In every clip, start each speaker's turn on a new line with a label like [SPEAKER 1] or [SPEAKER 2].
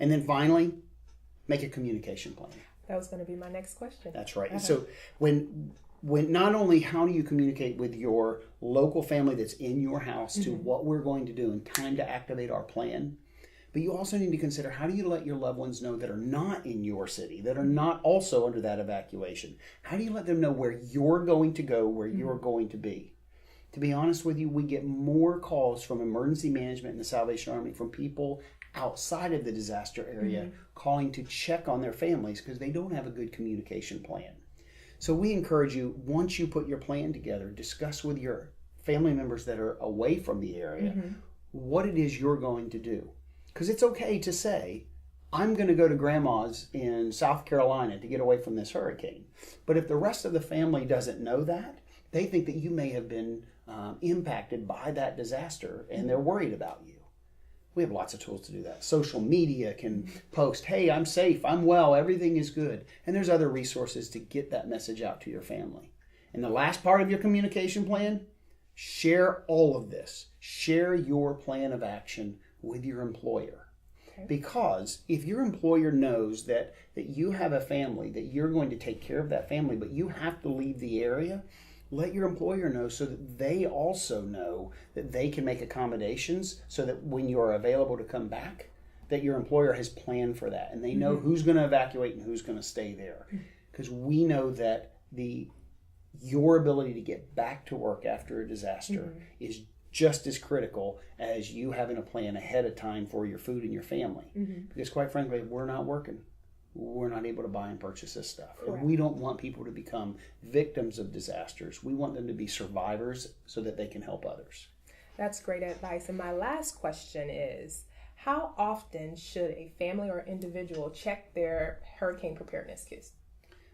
[SPEAKER 1] And then finally, make a communication plan.
[SPEAKER 2] That was going to be my next question.
[SPEAKER 1] That's right. So when not only how do you communicate with your local family that's in your house to what we're going to do and time to activate our plan, but you also need to consider how do you let your loved ones know that are not in your city, that are not also under that evacuation? How do you let them know where you're going to go, where you're going to be? To be honest with you, we get more calls from emergency management and the Salvation Army from people outside of the disaster area calling to check on their families because they don't have a good communication plan. So we encourage you, once you put your plan together, discuss with your family members that are away from the area what it is you're going to do. Because it's okay to say, I'm going to go to grandma's in South Carolina to get away from this hurricane. But if the rest of the family doesn't know that, they think that you may have been impacted by that disaster and they're worried about you. We have lots of tools to do that. Social media can post, hey, I'm safe, I'm well, everything is good. And there's other resources to get that message out to your family. And the last part of your communication plan, share all of this. Share your plan of action with your employer. Okay. Because if your employer knows that you have a family, that you're going to take care of that family, but you have to leave the area, let your employer know so that they also know that they can make accommodations so that when you're available to come back, that your employer has planned for that and they know who's going to evacuate and who's going to stay there. Because we know that your ability to get back to work after a disaster is just as critical as you having a plan ahead of time for your food and your family. Because quite frankly, if we're not working, we're not able to buy and purchase this stuff.
[SPEAKER 2] Correct.
[SPEAKER 1] And we don't want people to become victims of disasters. We want them to be survivors so that they can help others.
[SPEAKER 2] That's great advice. And my last question is, how often should a family or individual check their hurricane preparedness kits?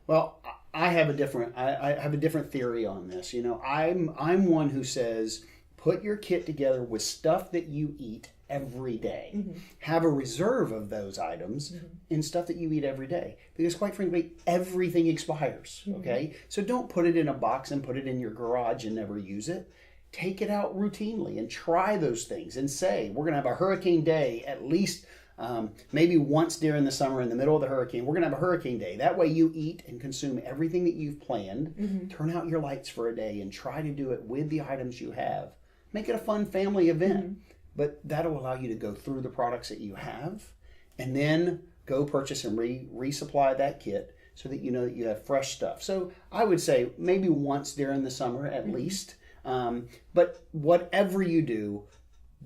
[SPEAKER 1] Well, I have a different theory on this. You know, I'm one who says put your kit together with stuff that you eat every day. Have a reserve of those items in stuff that you eat every day. Because quite frankly, everything expires, okay? So don't put it in a box and put it in your garage and never use it. Take it out routinely and try those things and say, we're going to have a hurricane day at least maybe once during the summer in the middle of the hurricane. We're going to have a hurricane day. That way you eat and consume everything that you've planned. Turn out your lights for a day and try to do it with the items you have. Make it a fun family event. But that'll allow you to go through the products that you have and then go purchase and resupply that kit so that you know that you have fresh stuff. So I would say maybe once during the summer at least. But whatever you do,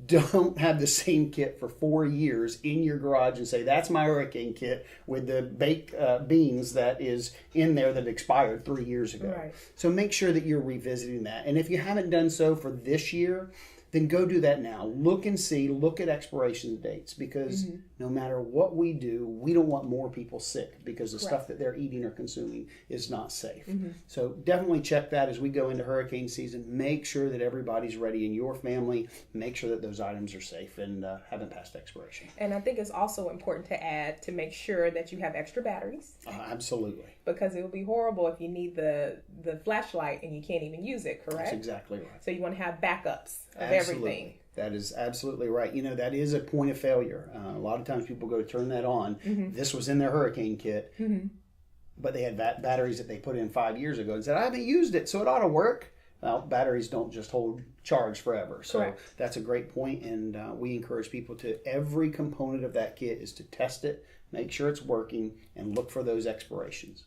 [SPEAKER 1] don't have the same kit for 4 years in your garage and say, that's my hurricane kit with the baked beans that is in there that expired 3 years ago.
[SPEAKER 2] Right.
[SPEAKER 1] So make sure that you're revisiting that. And if you haven't done so for this year, then go do that now. Look and see, look at expiration dates, because no matter what we do, we don't want more people sick because the stuff that they're eating or consuming is not safe. So definitely check that as we go into hurricane season. Make sure that everybody's ready in your family. Make sure that those items are safe and haven't passed expiration.
[SPEAKER 2] And I think it's also important to add to make sure that you have extra batteries.
[SPEAKER 1] Absolutely.
[SPEAKER 2] Because it would be horrible if you need the flashlight and you can't even use it, correct?
[SPEAKER 1] That's exactly right.
[SPEAKER 2] So you want to have backups of everything.
[SPEAKER 1] That is absolutely right. You know, that is a point of failure. A lot of times people go to turn that on. This was in their hurricane kit, but they had batteries that they put in 5 years ago and said, I haven't used it, so it ought to work. Well, batteries don't just hold charge forever. So that's a great point, and we encourage people to, every component of that kit is to test it, make sure it's working, and look for those expirations.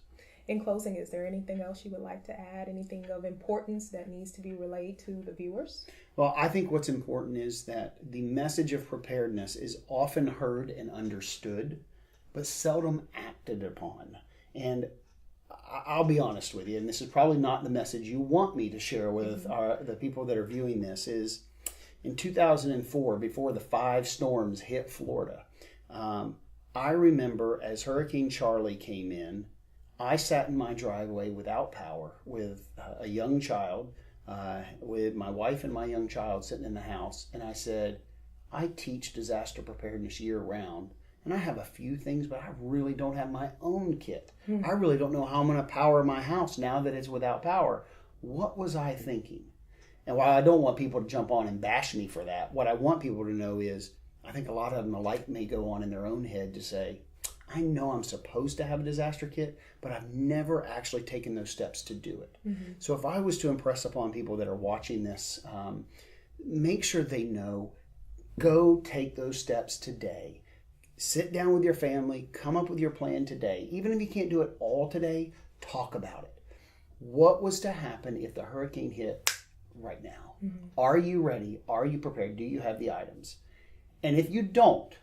[SPEAKER 2] In closing, is there anything else you would like to add? Anything of importance that needs to be relayed to the viewers?
[SPEAKER 1] Well, I think what's important is that the message of preparedness is often heard and understood, but seldom acted upon. And I'll be honest with you, and this is probably not the message you want me to share with the people that are viewing this, is in 2004, before the 5 storms hit Florida, I remember as Hurricane Charlie came in, I sat in my driveway without power with a young child, with my wife and my young child sitting in the house. And I said, I teach disaster preparedness year round. And I have a few things, but I really don't have my own kit. I really don't know how I'm going to power my house now that it's without power. What was I thinking? And while I don't want people to jump on and bash me for that, what I want people to know is I think a lot of them, the light may go on in their own head to say, I know I'm supposed to have a disaster kit, but I've never actually taken those steps to do it. So if I was to impress upon people that are watching this, make sure they know, go take those steps today. Sit down with your family, come up with your plan today. Even if you can't do it all today, talk about it. What was to happen if the hurricane hit right now? Are you ready? Are you prepared? Do you have the items? And if you don't,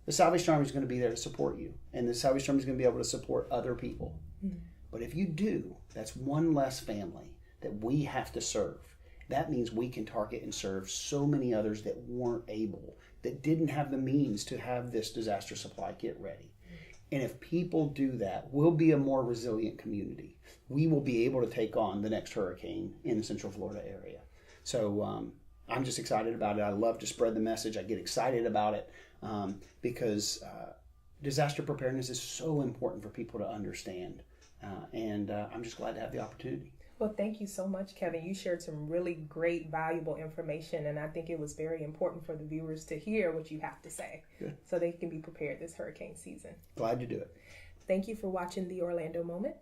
[SPEAKER 1] the Salvation Army is going to be there to support you. And the Salvation Army is going to be able to support other people. But if you do, that's one less family that we have to serve. That means we can target and serve so many others that weren't able, that didn't have the means to have this disaster supply kit ready. And if people do that, we'll be a more resilient community. We will be able to take on the next hurricane in the Central Florida area. So I'm just excited about it. I love to spread the message. I get excited about it because disaster preparedness is so important for people to understand. And I'm just glad to have the opportunity.
[SPEAKER 2] Well, thank you so much, Kevin. You shared some really great, valuable information, and I think it was very important for the viewers to hear what you have to say.
[SPEAKER 1] Good.
[SPEAKER 2] So they can be prepared this hurricane season.
[SPEAKER 1] Glad to do it.
[SPEAKER 2] Thank you for watching The Orlando Moment.